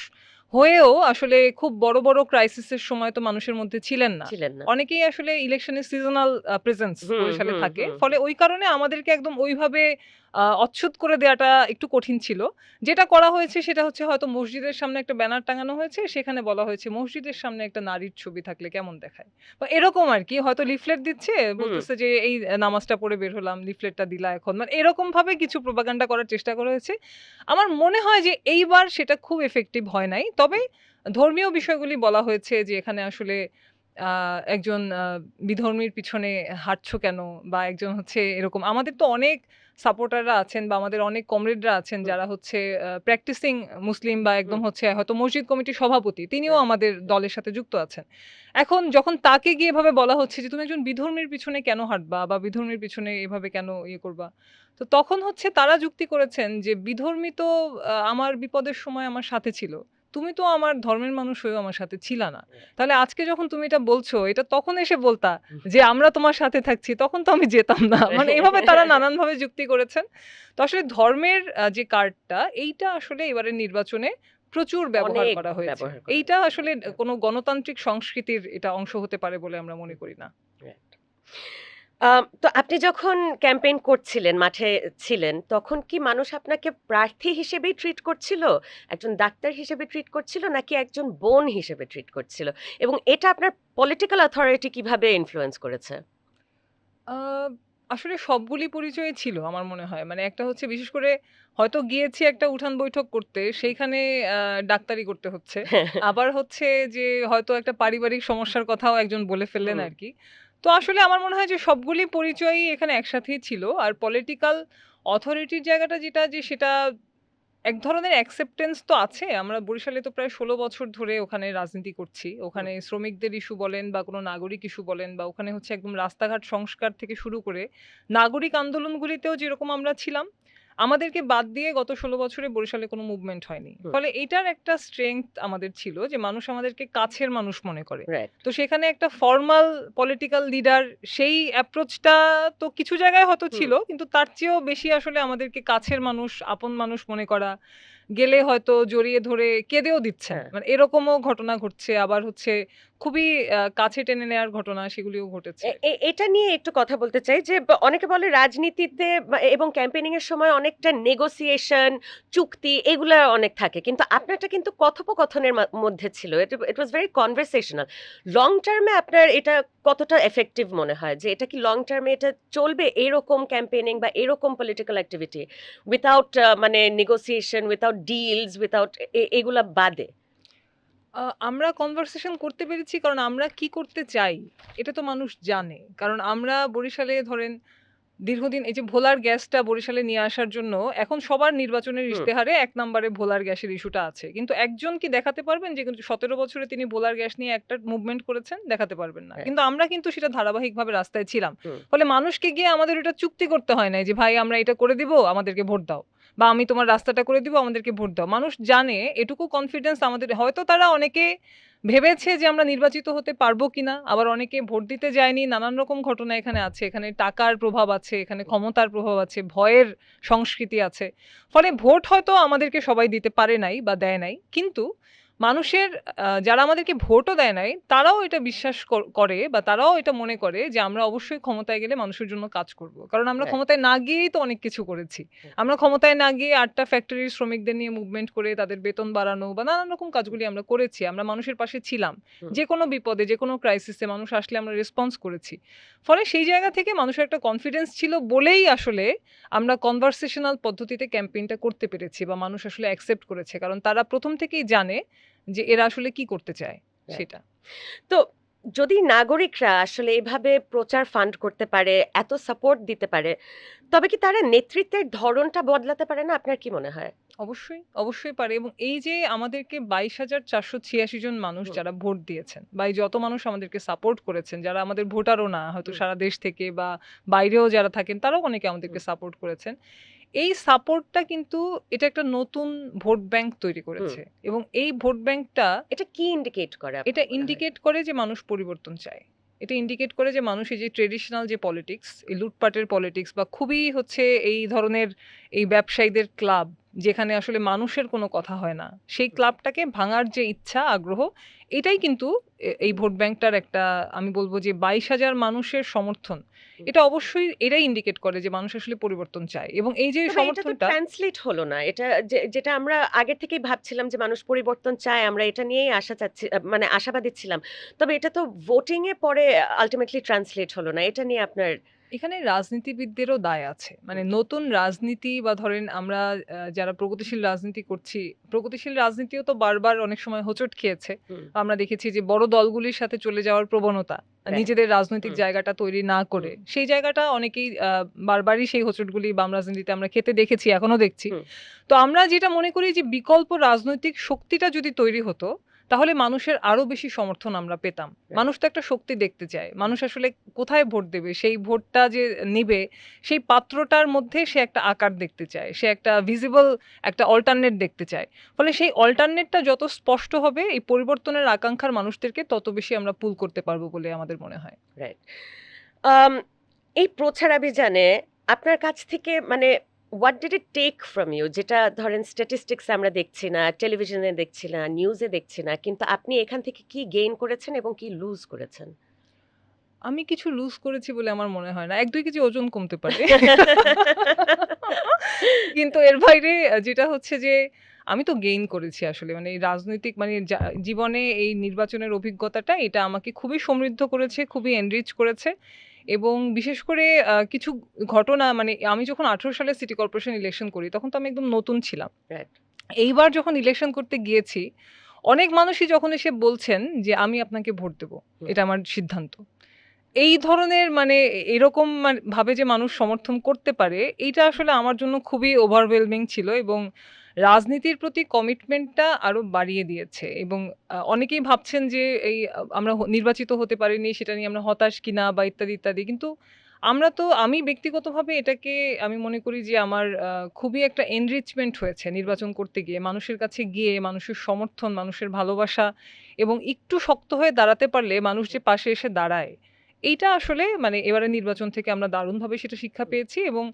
হয়েও আসলে খুব বড়, বড় ক্রাইসিস এর সময় তো মানুষের মধ্যে ছিলেন না। ছিলেন না। অনেকেই আসলে ইলেকশনের সিজনাল প্রেজেন্স হুম, বরিশালে হুম, থাকে। হুম, ফলে হুম। ওই কারণে আমাদেরকে একদম ওইভাবে অচ্ছুত করে দেয়াটা একটু কঠিন ছিল। যেটা করা হয়েছে সেটা হচ্ছে হয়তো মসজিদের সামনে একটা ব্যানার টাঙানো হয়েছে। সেখানে বলা হয়েছে মসজিদের সামনে একটা নারীর ছবি থাকলে কেমন দেখায়? বা এরকম আরকি হয়তো লিফলেট দিচ্ছে হুম, বলতেছে যে এই নামাজটা পড়ে বের হলাম, লিফলেটটা দিলা এখন। মানে এরকমভাবে কিছু প্রোপাগান্ডা করার চেষ্টা করা হয়েছে। আমার মনে হয় যে এইবার সেটা খুব ইফেক্টিভ হয় নাই। তবে হুম। ধর্মীয় বিষয়গুলি বলা হয়েছে যে এখানে আসলে আ একজন বিধর্মীর পিছনে হাঁটছো কেন? বা একজন হচ্ছে এরকম আমাদের তো অনেক সাপোর্টাররা আছেন বা আমাদের অনেক কমরেডরা আছেন হুম, যারা হচ্ছে প্র্যাকটিসিং মুসলিম বা একদম হুম। হচ্ছে হয়তো মসজিদ কমিটির সভাপতি। তিনিও রাইট, আমাদের রাইট। দলের সাথে যুক্ত আছেন। এখন যখন তাকে গিয়ে এভাবে বলা হচ্ছে যে, "তুমি একজন বিধর্মীর পিছনে কেন হাঁটবা? বা বিধর্মীর পিছনে এভাবে কেন ইয়ে করবা?" তো তখন হচ্ছে তারা যুক্তি করেছেন যে, "বিধর্মী তো আমার বিপদের সময় আমার সাথে ছিল। তুমি তো আমার ধর্মের মানুষ হয়েও আমার সাথে ছিলা না। তাহলে আজকে যখন তুমি এটা বলছো, এটা তখন এসে বলতা যে, 'আমরা তোমার সাথে থাকছি।' তখন তো আমি যেতাম না।" মানে এভাবে তারা নানানভাবে যুক্তি করেছেন। তো আসলে ধর্মের যে কার্ডটা, এইটা আসলে এবারের নির্বাচনে প্রচুর ব্যবহার অনেক করা হয়েছে। ব্যবহার করা এইটা হয়েছে। আসলে হ্যাঁ, কোনো গণতান্ত্রিক সংস্কৃতির এটা অংশ হতে পারে বলে আমরা মনে হুম, করি না। রাইট। তো আপনি যখন ক্যাম্পেইন করছিলেন, মাঠে ছিলেন, তখন কি মানুষ আপনাকে প্রার্থী হিসেবেই ট্রিট করছিল? একজন ডাক্তার হিসেবে ট্রিট করছিল নাকি একজন বোন হিসেবে ট্রিট করছিল? এবং এটা আপনার পলিটিক্যাল অথরিটি কিভাবে ইনফ্লুয়েন্স করেছে? আ আসলে সবগুলি পরিচয়ই ছিল আমার মনে হয়। মানে একটা হচ্ছে বিশেষ করে হয়তো গিয়েছি একটা উঠান বৈঠক করতে, সেইখানে আ ডাক্তারি করতে হচ্ছে। আবার হচ্ছে যে হয়তো একটা পারিবারিক সমস্যার কথাও একজন বলে ফেললেন হুম, আরকি। তো আসলে আমার মনে হয় যে সবগুলি পরিচয়ই এখানে একসাথেই ছিল। আর পলিটিক্যাল অথরিটির জায়গাটা যেটা যে সেটা এক ধরনের অ্যাকসেপ্টেন্স তো আছে। আমরা বরিশালে তো প্রায় ১৬ বছর ধরে ওখানে রাজনীতি করছি। হুম, ওখানে শ্রমিকদের ইস্যু বলেন বা কোনো নাগরিক ইস্যু বলেন বা ওখানে হচ্ছে একদম রাস্তাঘাট সংস্কার থেকে শুরু করে নাগরিক আন্দোলনগুলিতেও যেরকম আমরা ছিলাম, আমাদেরকে বাদ দিয়ে গত ১৬ বছরে বরিশালে কোনো মুভমেন্ট হয়নি। হুম। ফলে এটার একটা স্ট্রেংথ আমাদের ছিল যে মানুষ আমাদেরকে কাছের মানুষ মনে করে। রাইট। তো সেখানে একটা ফরমাল পলিটিক্যাল লিডার সেই অ্যাপ্রোচটা তো কিছু জায়গায় হয়তো হুম। ছিল। কিন্তু তার চেয়েও বেশি আসলে আমাদেরকে কাছের মানুষ, আপন মানুষ মনে করা। গেলে হয়তো জড়িয়ে ধরে কেঁদেও দিচ্ছেন। হ্যাঁ। মানে এরকমও ঘটনা ঘটছে। আবার হচ্ছে খুবই কাছে টেনে নেয়ার ঘটনা সেগুলিও ঘটেছে। এটা নিয়ে একটু কথা বলতে চাই যে অনেকে বলে রাজনীতিতে এবং ক্যাম্পেইনিং এর সময় অনেকটা নেগোসিয়েশন, চুক্তি এগুলা অনেক থাকে। কিন্তু আপনারটা কিন্তু কথোপকথনের মধ্যে ছিল। ইট ওয়াজ ভেরি কনভারসেশনাল। লং টার্মে আপনার এটা কতটা এফেক্টিভ মনে হয় যে এটা কি লং টার্মে এটা চলবে এরকম ক্যাম্পেইনিং বা এরকম পলিটিক্যাল অ্যাক্টিভিটি উইথআউট মানে নেগোসিয়েশন, উইথআউট ডিলস, উইথআউট এগুলা বাদে? আমরা কনভারসেশন করতে পেরেছি কারণ আমরা কি করতে চাই এটা তো মানুষ জানে। কারণ আমরা বরিশালে ধরেন দীর্ঘদিন এই যে ভোলার গ্যাসটা বরিশালে নিয়ে আসার জন্য এখন সবার নির্বাচনের হুম। ইশতেহারে ১ নম্বরে ভোলার গ্যাসের ইস্যুটা আছে। কিন্তু একজন কি দেখাতে পারবেন যে কিন্তু ১৭ বছরে তিনি ভোলার গ্যাস নিয়ে একটা মুভমেন্ট করেছেন? দেখাতে পারবেন না। হ্যাঁ। কিন্তু আমরা কিন্তু সেটা ধারাবাহিকভাবে রাস্তায় ছিলাম। হুম। ফলে মানুষকে গিয়ে আমাদের ওটা চুক্তি করতে হয় নাই যে, "ভাই আমরা এটা করে দিব, আমাদেরকে ভোট দাও।" বা "আমি তোমার রাস্তাটা করে দিব, আমাদেরকে ভোট দাও।" মানুষ জানে এটুকু কনফিডেন্স আমাদের হয়তো তারা অনেকে ভেবেছে যে আমরা নির্বাচিত হতে পারবো কিনা, আবার অনেকে ভোট দিতে যায়নি। নানান রকম ঘটনা এখানে আছে। এখানে টাকার প্রভাব আছে, এখানে ক্ষমতার প্রভাব আছে, ভয়ের সংস্কৃতি আছে। ফলে ভোট হয়তো আমাদেরকে সবাই দিতে পারে নাই বা দেয় নাই। কিন্তু মানুষের যারা আমাদেরকে ভোটও দেয় নাই, তারাও এটা বিশ্বাস করে বা তারাও এটা মনে করে যে আমরা অবশ্যই ক্ষমতায় গেলে মানুষের জন্য কাজ করব। কারণ আমরা রাইট। ক্ষমতায় না গিয়েই তো অনেক কিছু করেছি। আমরা ক্ষমতায় না গিয়ে ৮ টা ফ্যাক্টরির শ্রমিকদের নিয়ে মুভমেন্ট করে তাদের বেতন বাড়ানো বা নানান রকম কাজগুলি আমরা করেছি। আমরা মানুষের পাশে ছিলাম। হুম। যেকোনো বিপদে, যেকোনো ক্রাইসিসে মানুষ আসলে আমরা রেসপন্স করেছি। ফলে সেই জায়গা থেকে মানুষের একটা কনফিডেন্স ছিল বলেই আসলে আমরা কনভারসেশনাল পদ্ধতিতে ক্যাম্পেইনটা করতে পেরেছি বা মানুষ আসলে অ্যাকসেপ্ট করেছে। কারণ তারা ১ম থেকেই জানে যে এরা আসলে কি করতে চায় রাইট। সেটা। তো যদি নাগরিকরা আসলে এভাবে প্রচার ফান্ড করতে পারে, এত সাপোর্ট দিতে পারে, তবে কি তারা নেতৃত্বের ধরনটা বদলাতে পারে না? আপনার কি মনে হয়? অবশ্যই, অবশ্যই পারে এবং এই যে আমাদেরকে ২২,৪৮৬ জন মানুষ হুম। যারা ভোট দিয়েছেন বা এই যত মানুষ আমাদেরকে সাপোর্ট করেছেন, যারা আমাদের ভোটারও না, হয়তো হুম। সারা দেশ থেকে বা বাইরেও যারা থাকেন তারাও অনেকে হুম। আমাদেরকে সাপোর্ট করেছেন। এই সাপোর্টটা কিন্তু এটা একটা নতুন ভোট ব্যাংক তৈরি হুম। করেছে এবং এই ভোট ব্যাংকটা এটা কি ইন্ডিকেট করে এটা আপনার মনে হয়? ইন্ডিকেট করে যে মানুষ পরিবর্তন চায়। এটা ইন্ডিকেট করে যে মানুষ এই যে ট্র্যাডিশনাল যে পলিটিক্স, এই লুটপাটের পলিটিক্স বা খুবই হচ্ছে এই ধরনের এই ব্যবসায়ীদের ক্লাব, যেখানে আসলে মানুষের কোনো কথা হয় না। সেই ক্লাবটাকে ভাঙার যে ইচ্ছা, আগ্রহ, এটাই কিন্তু এই ভোট ব্যাংকটার একটা আমি বলব যে ২২,০০০ মানুষের সমর্থন। হুম। এটা অবশ্যই এটাই ইন্ডিকেট করে যে মানুষ আসলে পরিবর্তন চায় এবং এই যে তবে এটা তো সমর্থনটা ট্রান্সলেট হলো না। এটা যেটা আমরা আগে থেকেই ভাবছিলাম যে মানুষ পরিবর্তন চায়, আমরা এটা নিয়েই আশা চাচ্ছি মানে আশাবাদী ছিলাম। তবে এটা তো ভোটিং এ পরে আল্টিমেটলি ট্রান্সলেট হলো না। এটা নিয়ে আপনার এখানে রাজনীতিবিদদেরও দায় আছে। মানে নতুন রাজনীতি বা ধরেন আমরা যারা প্রগতিশীল রাজনীতি করছি, প্রগতিশীল রাজনীতিও তো বারবার অনেক সময় হোঁচট খেয়েছে। হুম। আমরা দেখেছি যে বড় দলগুলির সাথে চলে যাওয়ার প্রবণতা, রাইট। নিজেদের রাজনৈতিক হুম। জায়গাটা তৈরি না করে, হুম। সেই জায়গাটা অনেকেই বারবারই সেই হোঁচটগুলি বাম রাজনীতিতে আমরা খেতে দেখেছি, এখনো দেখছি। হুম। তো আমরা যেটা মনে করি যে বিকল্প রাজনৈতিক শক্তিটা যদি তৈরি হতো, তাহলে মানুষের আরো বেশি সমর্থন আমরা পেতাম। রাইট। মানুষ তো একটা শক্তি দেখতে চায়। মানুষ আসলে কোথায় ভোট দেবে? সেই ভোটটা যে নিবে, সেই পাত্রটার মধ্যে সে একটা আকার দেখতে চায়। সে একটা ভিজিবল একটা অল্টারনেট দেখতে চায়। ফলে সেই অল্টারনেটটা যত স্পষ্ট হবে, এই পরিবর্তনের আকাঙ্ক্ষার মানুষদেরকে তত বেশি আমরা পুল করতে পারবো বলে আমাদের মনে হয়। রাইট। আম এই প্রচারাভিযানে আপনার কাছ থেকে মানে what did it take from you? যেটা ধরেন স্ট্যাটিস্টিক্স আমরা দেখছি না, টেলিভিশনে দেখছি না, নিউজে দেখছি না। কিন্তু আপনি এখান থেকে কি গেইন করেছেন এবং কি লুজ করেছেন? আমি কিছু লুজ করেছি বলে আমার মনে হয় না। ১-২ কেজি ওজন কমতে পারে। কিন্তু এর বাইরে যেটা হচ্ছে যে আমি তো গেইন করেছি আসলে। মানে এই রাজনৈতিক মানে জীবনে এই নির্বাচনের অভিজ্ঞতাটা এটা আমাকে খুবই সমৃদ্ধ করেছে, খুবই এনরিচ করেছে এবং বিশেষ করে কিছু ঘটনা মানে আমি যখন ১৮ সালে সিটি কর্পোরেশন ইলেকশন করি তখন তো আমি একদম নতুন ছিলাম। রাইট। এইবার যখন ইলেকশন করতে গিয়েছি, অনেক মানুষই যখন এসে বলছেন যে, "আমি আপনাকে ভোট দেব। হুম। এটা আমার সিদ্ধান্ত।" এই ধরনের মানে এরকম ভাবে যে মানুষ সমর্থন করতে পারে, এইটা আসলে আমার জন্য খুবই ওভারওয়েলমিং ছিল এবং রাজনীতির প্রতি কমিটমেন্টটা আরো বাড়িয়ে দিয়েছে এবং অনেকেই ভাবছেন যে এই আমরা নির্বাচিত হতে পারিনি, সেটা নিয়ে আমরা হতাশ কিনা বা ইত্যাদি, ইত্যাদি। কিন্তু আমি ব্যক্তিগতভাবে এটাকে আমি মনে করি যে আমার খুবই একটা এনরিচমেন্ট হয়েছে নির্বাচন করতে গিয়ে। মানুষের কাছে গিয়ে মানুষের সমর্থন, মানুষের ভালোবাসা এবং একটু শক্ত হয়ে দাঁড়াতে পারলে মানুষ যে পাশে এসে দাঁড়ায়, এইটা আসলে মানে এবারের নির্বাচন থেকে আমরা দারুণভাবে সেটা শিক্ষা পেয়েছি এবং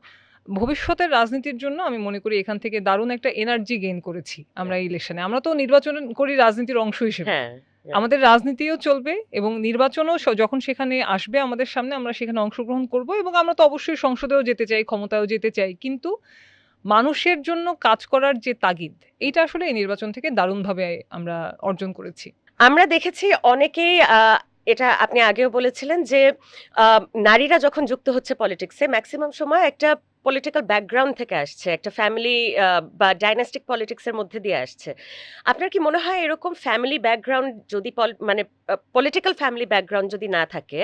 ভবিষ্যতের রাজনীতির জন্য আমি মনে করি এখান থেকে দারুণ একটা এনার্জি গেইন করেছি আমরা এই ইলেকশনে। আমরা তো নির্বাচন করি রাজনীতির অংশ হিসেবে। হ্যাঁ, আমাদের রাজনীতিও চলবে এবং নির্বাচনও যখন সেখানে আসবে আমাদের সামনে আমরা সেখানে অংশগ্রহণ করব এবং আমরা তো অবশ্যই সংসদেও যেতে চাই, ক্ষমতায়ও যেতে চাই। কিন্তু মানুষের জন্য কাজ করার যে তাগিদ, এইটা আসলে এই নির্বাচন থেকে দারুণভাবে আমরা অর্জন করেছি। আমরা দেখেছি অনেকেই এটা আপনি আগেও বলেছিলেন যে নারীরা যখন যুক্ত হচ্ছে পলিটিক্সে ম্যাক্সিমাম সময় একটা পলিটিক্যাল ব্যাকগ্রাউন্ড থেকে আসছে, একটা ফ্যামিলি বা ডাইনাস্টিক পলিটিক্সের মধ্যে দিয়ে আসছে। আপনার কি মনে হয় এরকম ফ্যামিলি ব্যাকগ্রাউন্ড যদি মানে পলিটিক্যাল ফ্যামিলি ব্যাকগ্রাউন্ড যদি না থাকে,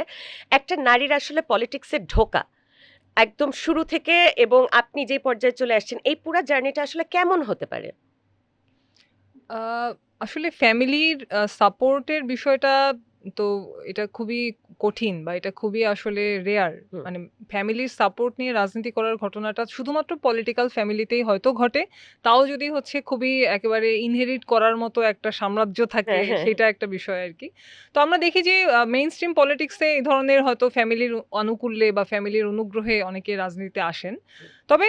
একটা নারীর আসলে পলিটিক্সে ঢোকা একদম শুরু থেকে এবং আপনি যে পর্যায়ে চলে আসছেন এই পুরো জার্নিটা আসলে কেমন হতে পারে? আ আসলে ফ্যামিলির সাপোর্টের বিষয়টা তো এটা খুবই কঠিন বা এটা খুবই আসলে রেয়ার। হুম। মানে ফ্যামিলির সাপোর্ট নিয়ে রাজনীতি করার ঘটনাটা শুধুমাত্র পলিটিক্যাল ফ্যামিলিতেই হয়তো ঘটে। তাও যদি হচ্ছে খুবই একেবারে ইনহেরিট করার মতো একটা সাম্রাজ্য থাকে, হ্যাঁ, হ্যাঁ, সেটা একটা বিষয় আরকি। তো আমরা দেখি যে মেইনস্ট্রিম পলিটিক্সে এই ধরনের হয়তো ফ্যামিলির আনুকূল্যে বা ফ্যামিলির অনুগ্রহে অনেকে রাজনীতিতে আসেন। তবে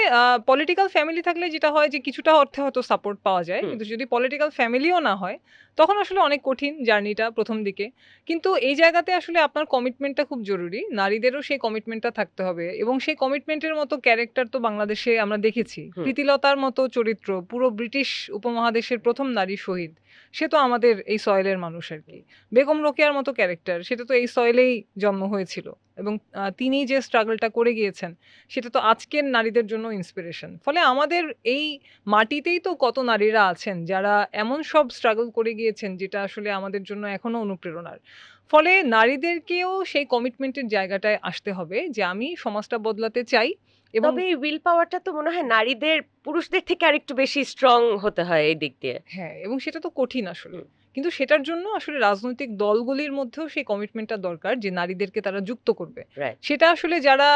পলিটিক্যাল ফ্যামিলি থাকলে যেটা হয় যে কিছুটা অর্থে হয়তো সাপোর্ট পাওয়া যায়। হুম। কিন্তু যদি পলিটিক্যাল ফ্যামিলিও না হয়, তখন আসলে অনেক কঠিন জার্নিটা ১ম দিকে। কিন্তু এই জায়গাতে আসলে আপনার কমিটমেন্টটা খুব জরুরি। নারীদেরও সেই কমিটমেন্টটা থাকতে হবে এবং সেই কমিটমেন্টের মতো ক্যারেক্টার তো বাংলাদেশে আমরা দেখেছি। হুম। প্রীতিলতার মতো চরিত্র, পুরো ব্রিটিশ উপমহাদেশের ১ম নারী শহীদ। সে তো আমাদের এই সয়েলের মানুষ আরকি। বেগম রোকেয়ার মতো ক্যারেক্টার, সেটা তো এই সয়েলেই জন্ম হয়েছিল এবং তিনি যে স্ট্রাগলটা করে গিয়েছেন, সেটা তো আজকের নারীদের জন্য ইন্সপিরেশন। ফলে আমাদের এই মাটিতেই তো কত নারীরা আছেন যারা এমন সব স্ট্রাগল করে গিয়েছেন যেটা আসলে আমাদের জন্য এখনো অনুপ্রেরণার। ফলে নারীদেরকেও সেই কমিটমেন্টের জায়গাটায় আসতে হবে যে আমি সমাজটা বদলাতে চাই এবং তবে এই উইল পাওয়ারটা তো মনে হয় নারীদের পুরুষদের থেকে আরেকটু বেশি স্ট্রং হতে হয় এই দিক দিয়ে। হ্যাঁ, এবং সেটা তো কঠিন আসলে। হুম। কিন্তু সেটার জন্য আসলে রাজনৈতিক দলগুলির মধ্যেও সেই কমিটমেন্টটা দরকার যে নারীদেরকে তারা যুক্ত করবে। রাইট। সেটা আসলে যারা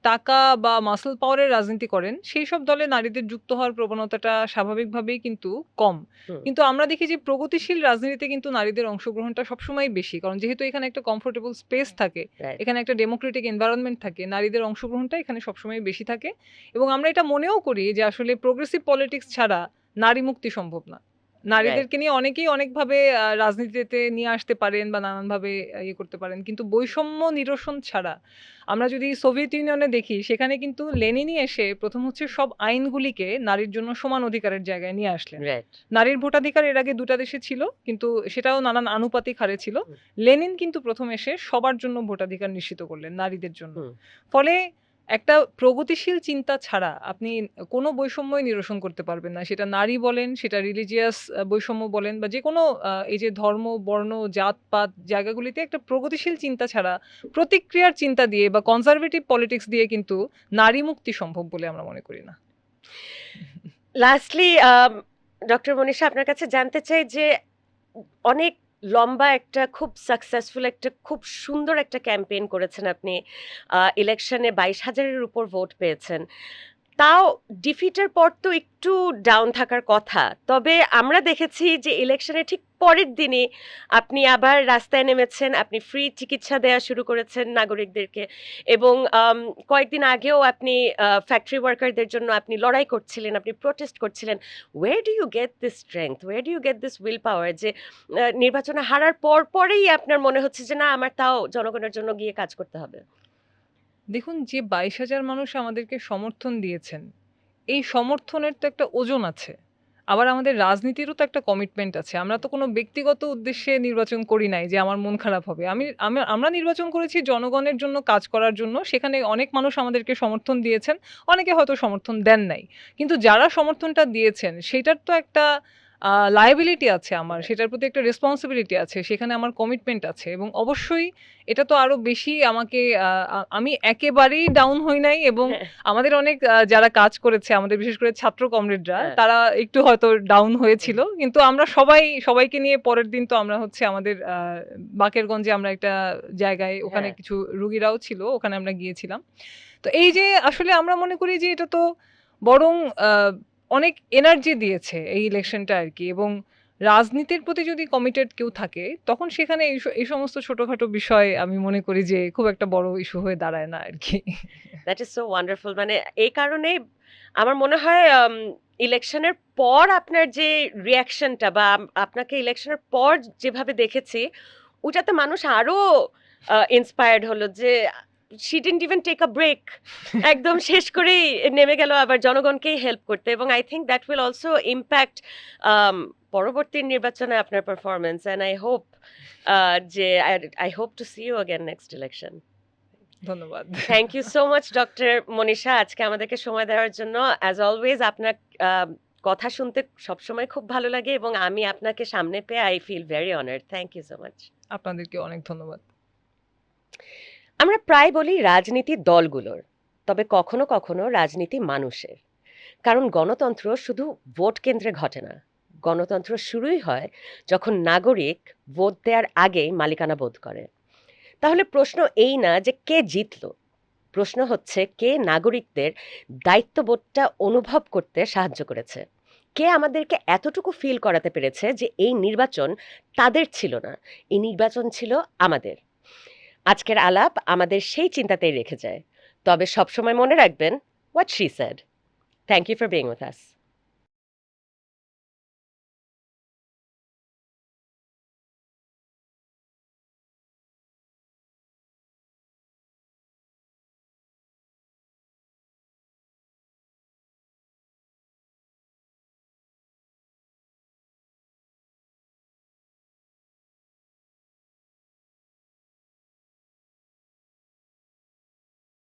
টাকা বা মাসল পাওয়ার এর রাজনীতি করেন, সেইসব দলে নারীদের যুক্ত হওয়ার প্রবণতাটা স্বাভাবিকভাবেই কিন্তু কম। হুম। কিন্তু আমরা দেখি যে প্রগতিশীল রাজনীতিতে কিন্তু নারীদের অংশগ্রহণটা সবসময়ই বেশি। কারণ যেহেতু এখানে একটা কমফোর্টেবল স্পেস থাকে, রাইট। এখানে একটা ডেমোক্রেটিক এনভায়রনমেন্ট থাকে, নারীদের অংশগ্রহণটা এখানে সবসময় বেশি থাকে। এবং আমরা এটা মনেও করি যে আসলে প্রোগ্রেসিভ পলিটিক্স ছাড়া নারী মুক্তি সম্ভব না। রাইট। নারীদেরকে নিয়ে অনেকেই অনেকভাবে রাজনীতিতে নিয়ে আসতে পারেন বা নানানভাবে ইয়ে করতে পারেন। কিন্তু বৈষম্য নিরসন ছাড়া আমরা যদি সোভিয়েত ইউনিয়নে দেখি সেখানে কিন্তু লেনিনই এসে ১ম হচ্ছে সব আইনগুলিকে নারীর জন্য সমান অধিকারের জায়গায় নিয়ে আসলেন। রাইট। নারীর ভোটাধিকার এর আগে ২ টা দেশে ছিল কিন্তু সেটাও নানান আনুপাতিক হারে ছিল। হুম। লেনিন কিন্তু ১ম এসে সবার জন্য ভোটাধিকার নিশ্চিত করলেন নারীদের জন্য। হুম। ফলে একটা প্রগতিশীল চিন্তা ছাড়া আপনি কোনো বৈষম্যই নিরসন করতে পারবেন না। সেটা নারী বলেন, সেটা রিলিজিয়াস বৈষম্য বলেন বা যেকোনো এই যে ধর্ম, বর্ণ, জাত-পাত জায়গাগুলিতে একটা প্রগতিশীল চিন্তা ছাড়া প্রতিক্রিয়ার চিন্তা দিয়ে বা কনজারভেটিভ পলিটিক্স দিয়ে কিন্তু নারী মুক্তি সম্ভব বলে আমরা মনে করি না। লাস্টলি ডক্টর মনীষা আপনার কাছে জানতে চাই যে অনেক লম্বা একটা খুব সাকসেসফুল একটা খুব সুন্দর একটা ক্যাম্পেইন করেছেন আপনি। ইলেকশনে ২২,০০০ এর উপর ভোট পেয়েছেন। তাও ডিফিটের পর তো একটু ডাউন থাকার কথা। তবে আমরা দেখেছি যে ইলেকশনের ঠিক পরের দিনই আপনি আবার রাস্তায় নেমেছেন, আপনি ফ্রি চিকিৎসা দেয়া শুরু করেছেন নাগরিকদেরকে এবং কয়েকদিন আগেও আপনি ফ্যাক্টরি ওয়ার্কারদের জন্য আপনি লড়াই করছিলেন, আপনি প্রোটেস্ট করছিলেন। Where do you get this strength? Where do you get this will power? যে নির্বাচনে হারার পরেই আপনার মনে হচ্ছে যে না আমার তাও জনগণের জন্য গিয়ে কাজ করতে হবে। দেখুন যে ২২,০০০ মানুষ আমাদেরকে সমর্থন দিয়েছেন, এই সমর্থনের তো একটা ওজন আছে। আবার আমাদের রাজনীতিরও তো একটা কমিটমেন্ট আছে। আমরা তো কোনো ব্যক্তিগত উদ্দেশ্যে নির্বাচন করি নাই যে আমার মন খারাপ হবে। আমরা নির্বাচন করেছি জনগণের জন্য কাজ করার জন্য। সেখানে অনেক মানুষ আমাদেরকে সমর্থন দিয়েছেন। অনেকে হয়তো সমর্থন দেন নাই। কিন্তু যারা সমর্থনটা দিয়েছেন সেটার তো একটা লায়াবিলিটি আছে আমার, সেটার প্রতি একটা রেসপন্সিবিলিটি আছে, সেখানে আমার কমিটমেন্ট আছে এবং অবশ্যই এটা তো আরো বেশি আমাকে আমি একেবারেই ডাউন হই নাই এবং হ্যাঁ, আমাদের অনেক যারা কাজ করেছে আমাদের বিশেষ করে ছাত্র কমরেডরা হ্যাঁ, তারা একটু হয়তো ডাউন হয়েছিল, কিন্তু আমরা সবাইকে নিয়ে পরের দিন তো আমরা হচ্ছে আমাদের বাকেরগঞ্জে আমরা একটা জায়গায়, ওখানে হ্যাঁ, কিছু রুগীরাও ছিল, ওখানে আমরা গিয়েছিলাম। তো এই যে আসলে আমরা মনে করি যে এটা তো বরং অনেক এনার্জি দিয়েছে এই ইলেকশনটা আর কি, এবং রাজনীতির প্রতি যদি কমিটেড কেউ থাকে তখন সেখানে এই সমস্ত ছোটখাটো বিষয় আমি মনে করি যে খুব একটা বড় ইস্যু হয়ে দাঁড়ায় না আর কি। That is so wonderful. মানে এই কারণেই আমার মনে হয় ইলেকশনের পর আপনার যে রিঅ্যাকশনটা বা আপনাকে ইলেকশনের পর যেভাবে দেখেছি, ওটাতে মানুষ আরো ইন্সপায়ার্ড হলো যে she didn't even take a break, একদম শেষ করেই নেমে গেল আবার জনগণকেই হেল্প করতে। এবং I think that will also impact পরবর্তী নির্বাচনে আপনার পারফরমেন্স। অ্যান্ড আই হোপ যে I hope to see you again next election. ধন্যবাদ। Thank you so much doctor Manisha, আজকে আমাদেরকে সময় দেওয়ার জন্য। অ্যাজ অলওয়েজ আপনার কথা শুনতে সবসময় খুব ভালো লাগে এবং আমি আপনাকে সামনে পেয়ে I feel very honoured. Thank you so much. আপনাদেরকে অনেক ধন্যবাদ। আমরা প্রায় বলি রাজনীতি দলগুলোর, তবে কখনো কখনো রাজনীতি মানুষের। কারণ গণতন্ত্র শুধু ভোট কেন্দ্রে ঘটে না, গণতন্ত্র শুরুই হয় যখন নাগরিক ভোট দেওয়ার আগেই মালিকানা বোধ করে। তাহলে প্রশ্ন এই না যে কে জিতলো, প্রশ্ন হচ্ছে কে নাগরিকদের দায়িত্ববোধটা অনুভব করতে সাহায্য করেছে, কে আমাদেরকে এতটুকু ফিল করাতে পেরেছে যে এই নির্বাচন তাদের ছিল না, এই নির্বাচন ছিল আমাদের। আজকের আলাপ আমাদের সেই চিন্তাতেই রেখে যায়। তবে সবসময় মনে রাখবেন what she said. Thank you for being with us.